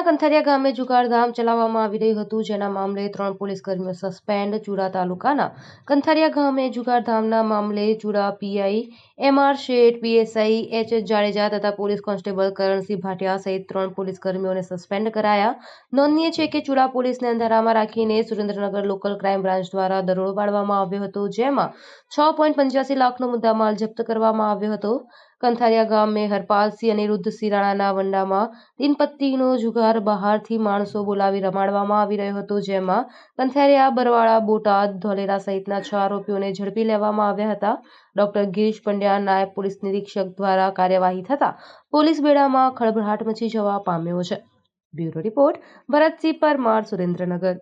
કંથરિયા ગામે જુગારધામ ચલાવવામાં આવી રહ્યું હતું, જેના મામલે 3 પોલીસકર્મીઓ સસ્પેન્ડ. ચુડા તાલુકાના કંથરિયા ગામે જુગારધામના મામલે ચુડા પીઆઈ એમઆર શેઠ, પીએસઆઈ એચ જાડેજા તથા પોલીસ કોન્સ્ટેબલ કરણસિંહ ભાટિયા સહિત 3 પોલીસકર્મીઓને સસ્પેન્ડ કરાયા. નોંધનીય છે કે ચુડા પોલીસને અંધારામાં રાખીને સુરેન્દ્રનગર લોકલ ક્રાઇમ બ્રાન્ચ દ્વારા દરોડો પાડવામાં આવ્યો હતો, જેમાં 6.85 લાખનો મુદ્દામાલ જપ્ત કરવામાં આવ્યો હતો. કંથારિયા ગામે હરપાલસિંહ અનિરુદ્ધસિંહ રાણાના વંડામાં તીનપત્તીનો જુગાર બહારથી માણસો બોલાવી રમાડવામાં આવી રહ્યો હતો, જેમાં કંથારિયા, બરવાળા, બોટાદ, ધોલેરા સહિતના 6 આરોપીઓને ઝડપી લેવામાં આવ્યા હતા. ડોક્ટર ગિરીશ પંડ્યા, નાયબ પોલીસ નિરીક્ષક દ્વારા કાર્યવાહી થતા પોલીસ બેડામાં ખળભળાટ મચી જવા પામ્યો છે. Bureau report, Bharatsinh Parmar, Surendranagar.